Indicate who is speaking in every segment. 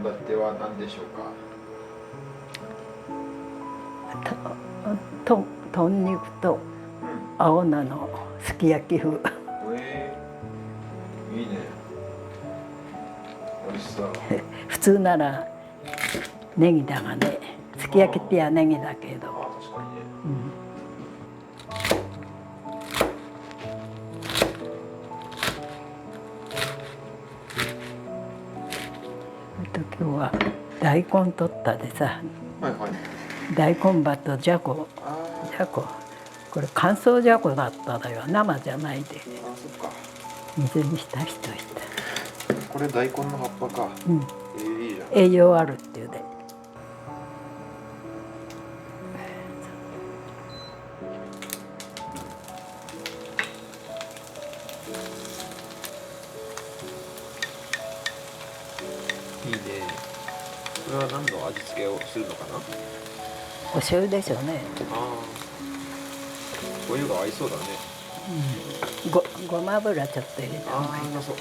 Speaker 1: 献立は何でしょうか？
Speaker 2: 豚肉と青菜のすき焼き風。
Speaker 1: いいね。美味しそう。
Speaker 2: 普通ならネギだがね、すき焼きってやネギだけど。
Speaker 1: 確かにね。
Speaker 2: 今日は大根取ったでさ、
Speaker 1: はいはい。
Speaker 2: 大根葉とじゃこ、これ乾燥じゃこだっただよ、生じゃないで。
Speaker 1: そっか。
Speaker 2: 水に浸しといた。
Speaker 1: これ大根の葉っぱか。いいじゃん。
Speaker 2: 栄養あるっていうで。
Speaker 1: いいね。これは何の味付けをするのかな？
Speaker 2: お醤油でしょうね。
Speaker 1: お湯が合いそうだね。
Speaker 2: ごま油ちょっと入れた方がいい。
Speaker 1: うまそう。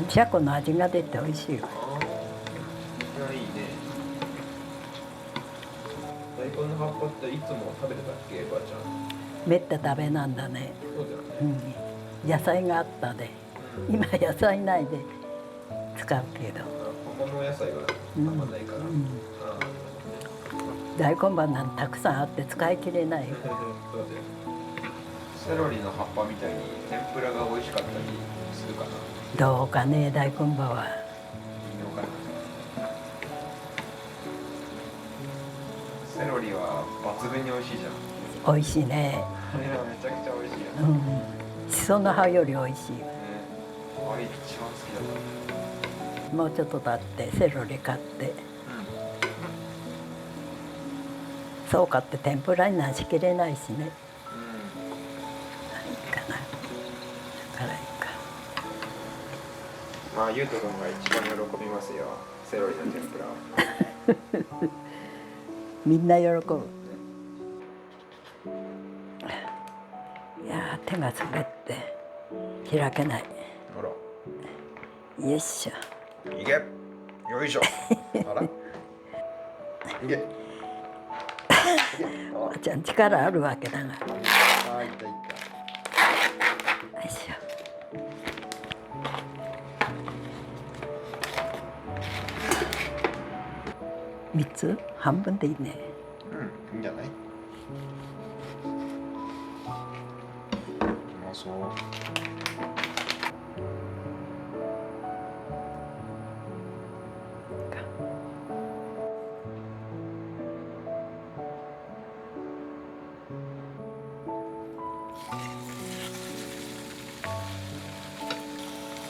Speaker 2: じゃこの味が出て美味しいよ。
Speaker 1: これはいいね。大根の葉っぱっていつも食べてたっけ、ばあちゃん？
Speaker 2: めった食べなんだね。
Speaker 1: そうだよね。
Speaker 2: 野菜があったで、今野菜ないで使うけど。
Speaker 1: ここの野菜があんまないから。
Speaker 2: 大根葉なんてたくさんあって使い切れないよ。
Speaker 1: そうだよ。セロリの葉っぱみたいに天ぷらが美味しかったりするかな。
Speaker 2: どうかね、大根葉は。
Speaker 1: 微妙かな。セロリは抜群に美味しいじゃん。
Speaker 2: 美味しいね。
Speaker 1: あれはめちゃくちゃ美味しいよね。
Speaker 2: しその葉より美味しい。
Speaker 1: あれ一番好きだった。
Speaker 2: もうちょっと経ってセロリ買って、そう買って天ぷらになしきれないしね。いいかな。だからいいか。
Speaker 1: まあゆうとくんが一番喜びますよ、セロリの天ぷらは。
Speaker 2: みんな喜ぶ。いや手が滑って開けない。よいしょ。
Speaker 1: いけ。よいしょ。あら。いけ。
Speaker 2: おばちゃん力あるわけだが。
Speaker 1: いったいった。
Speaker 2: よいしょ。3つ半分でいいね。
Speaker 1: いいんじゃない？うまそう。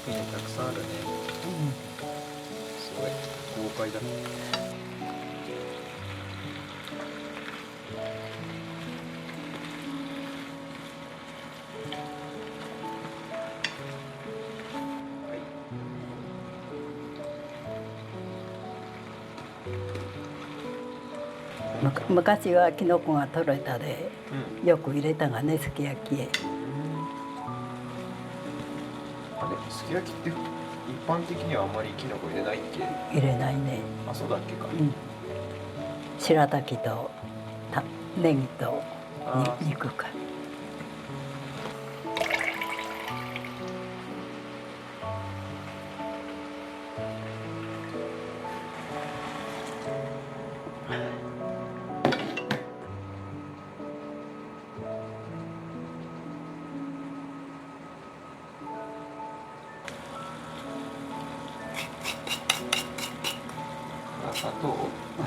Speaker 1: いいね、たくさんあるね。すごい豪快だね。
Speaker 2: 昔はキノコが取れたで、よく入れたがね、すき焼きへ。
Speaker 1: あれ、すき焼きって一般的にはあんまりキノコ入れないっけ？
Speaker 2: 入れないね。
Speaker 1: あ、そうだっけか。
Speaker 2: 白滝とネギと肉か。
Speaker 1: 砂糖？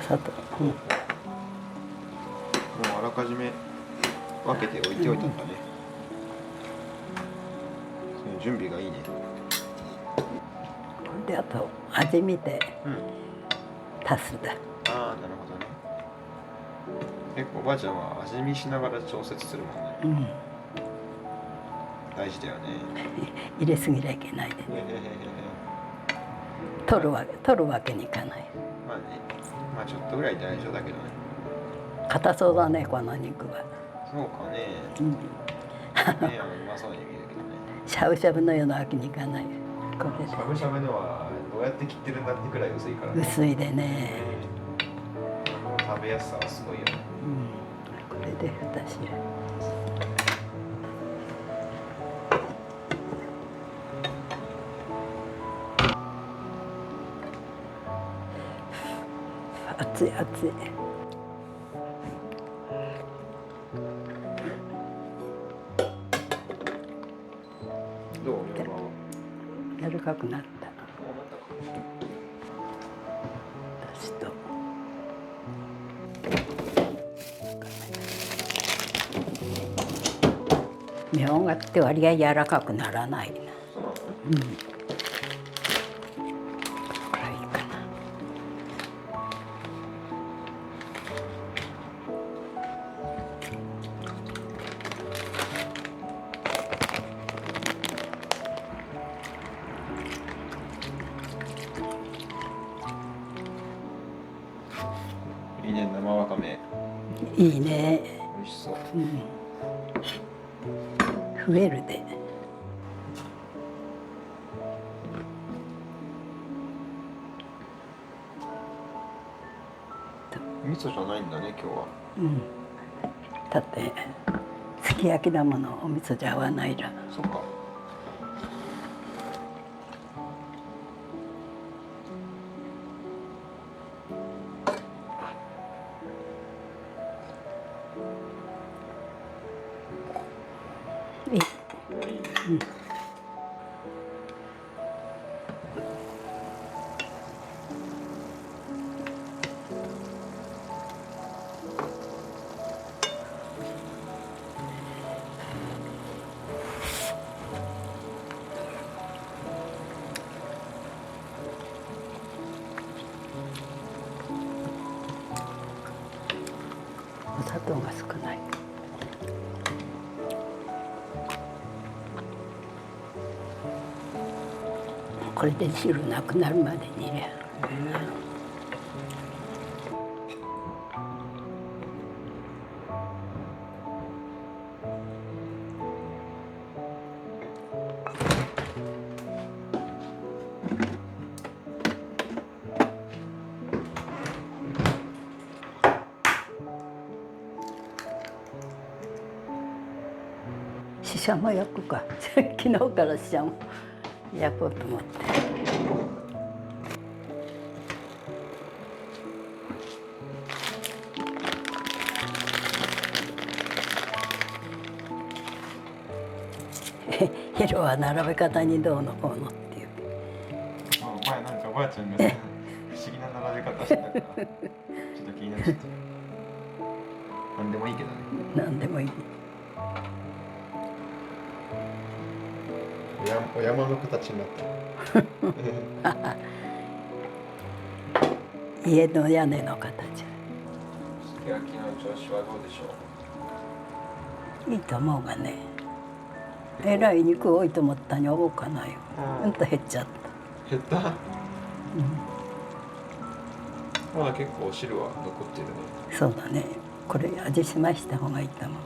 Speaker 2: 砂糖。
Speaker 1: もうあらかじめ分けて置いておいたんだね。準備がいいね。
Speaker 2: であと味見て
Speaker 1: うん
Speaker 2: 足すだ。
Speaker 1: ああなるほどね。結構おばあちゃんは味見しながら調節するもんね。
Speaker 2: うん
Speaker 1: 大事だよね。
Speaker 2: 入れすぎりゃいけないで、取るわけにいかない。
Speaker 1: まあね、まあちょっとぐらい大丈夫だけどね。
Speaker 2: 硬そうだねこの肉は。
Speaker 1: そうかね。
Speaker 2: うん
Speaker 1: ねうまそうに見えるけどね。
Speaker 2: しゃぶしゃぶのようなわけにいかない。これ
Speaker 1: しゃぶしゃぶのはどうやって切ってるんだってくらい薄いから
Speaker 2: で
Speaker 1: ね。
Speaker 2: 薄いでね、
Speaker 1: この食べやすさはすごいよね。
Speaker 2: これで2品。熱い熱い。
Speaker 1: どう山は？
Speaker 2: 柔らかくなった。私とみょうがって割合柔らかくならないな。うん。これいいかな。
Speaker 1: いいね、生わかめ。
Speaker 2: いいね。
Speaker 1: 美味しそう。
Speaker 2: うん。増えるで。
Speaker 1: 味噌じゃないんだね、今日は。
Speaker 2: うん。だってすき焼きだものお味噌じゃ合わないじゃん。
Speaker 1: そっか。
Speaker 2: いい。うん。お砂糖が少ない。これで汁なくなるまで煮りゃ。ししゃも焼くか。昨日からししゃも焼こうと思って。ヒロは並べ方にどうのこうのっていう。
Speaker 1: 前なんかおばあちゃんがさ不思議な並べ方してたからちょっと気になっちゃった。なんでもいいけどね。
Speaker 2: なんでもいい。
Speaker 1: お山の形になった。
Speaker 2: 家の屋根の形。
Speaker 1: すき焼きの調子はどうでしょう。
Speaker 2: いいと思うがね。えらい肉多いと思ったに多かないよ。うんと減っちゃった。
Speaker 1: 減った。まだ結構汁は残ってるね。
Speaker 2: そうだね。これ味しました方がいいと思う。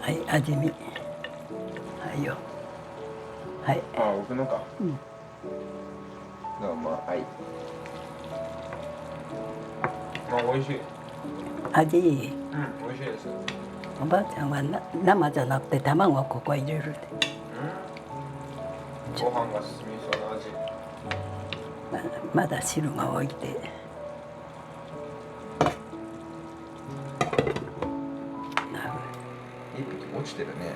Speaker 2: はい、味見。はいよ。はい。
Speaker 1: ああ、僕のか。
Speaker 2: うん。
Speaker 1: どうも、はい。あ、美味しい。
Speaker 2: 味いい。
Speaker 1: うん、美味しいです。
Speaker 2: おばあちゃんは生じゃなくて卵をここ入れるで。
Speaker 1: ご飯が進みそうな味。
Speaker 2: まだ汁が多いで。
Speaker 1: 一匹落ちてるね。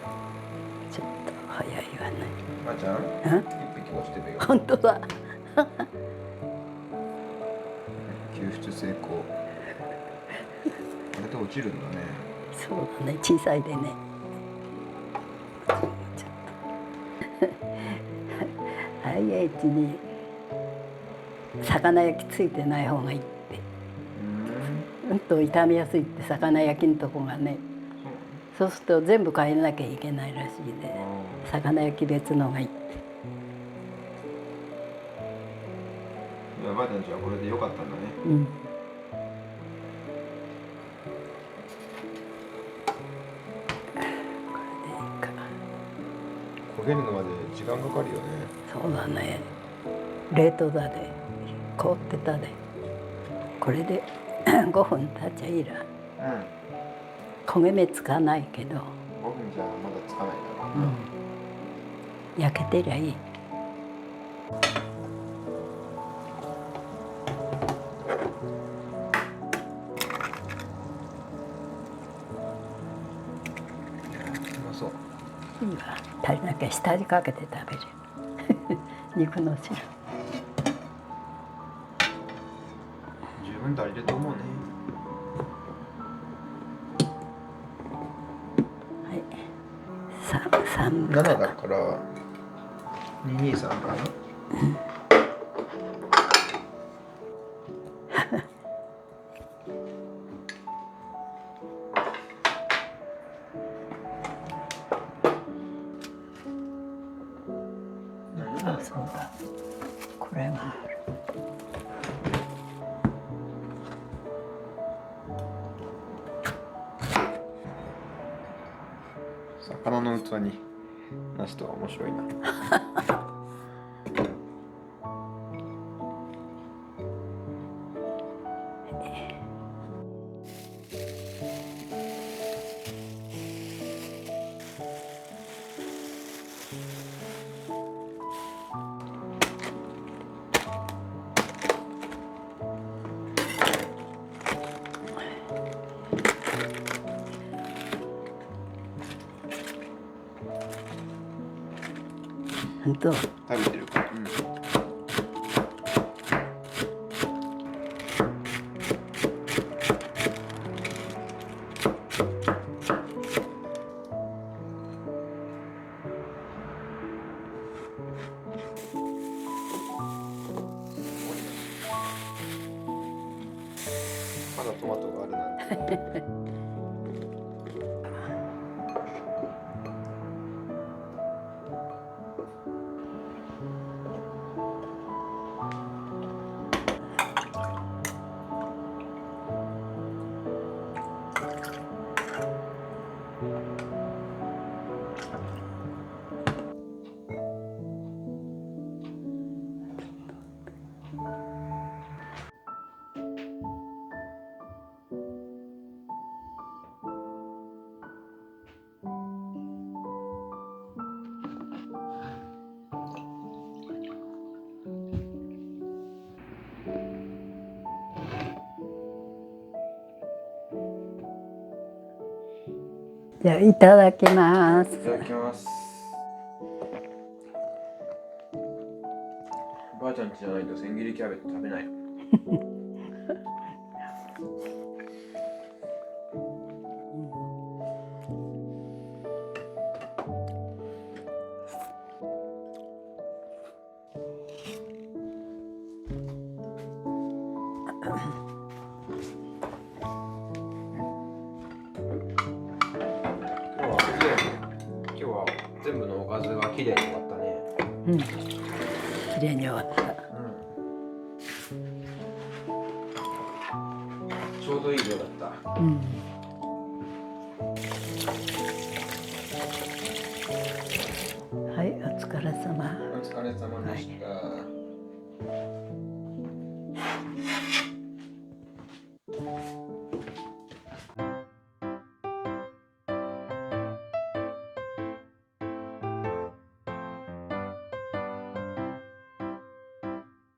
Speaker 2: ちょっと早いわね。
Speaker 1: まーちゃん、
Speaker 2: うん？
Speaker 1: 一匹落ちてるよ。
Speaker 2: 本当だ。
Speaker 1: 救出成功。これで落ちるんだね。
Speaker 2: そうだね。小さいでね。ち IH に魚焼きついてない方がいいって、うんと傷みやすいって魚焼きのとこがね。そうすると全部変えなきゃいけないらしいで、魚焼き別のがいいって。
Speaker 1: いやばあちゃんちはこれで良かったんだね。
Speaker 2: うん。
Speaker 1: 焦げるのまで時間かかるよね。
Speaker 2: そうだね。冷凍だで、凍ってたで。これで5分経っちゃいいら。
Speaker 1: うん。
Speaker 2: 焦げ目つかないけど。
Speaker 1: 5分じゃまだつかないだろうな。
Speaker 2: うん。焼けてりゃいい。
Speaker 1: うまそう。
Speaker 2: いいわ。足りなきゃ下味かけて食べる。肉の汁。
Speaker 1: 十分足りると思うね。
Speaker 2: はい。3
Speaker 1: 7だから223かな。
Speaker 2: あ、そうだ。これがある。
Speaker 1: 魚の器になしとは面白いな。
Speaker 2: 本当。
Speaker 1: 食べてるから。うん。まだトマトがあるなんて。
Speaker 2: じゃあいただきます。
Speaker 1: いただきます。ばあちゃん家じゃないと千切りキャベツ食べない。今日は全部のおかずがきれいに終わったね。
Speaker 2: うん。綺麗に終わった。
Speaker 1: ちょうどいい量だった。
Speaker 2: うん。はい、お疲れ様。
Speaker 1: お疲れ様でした。はい。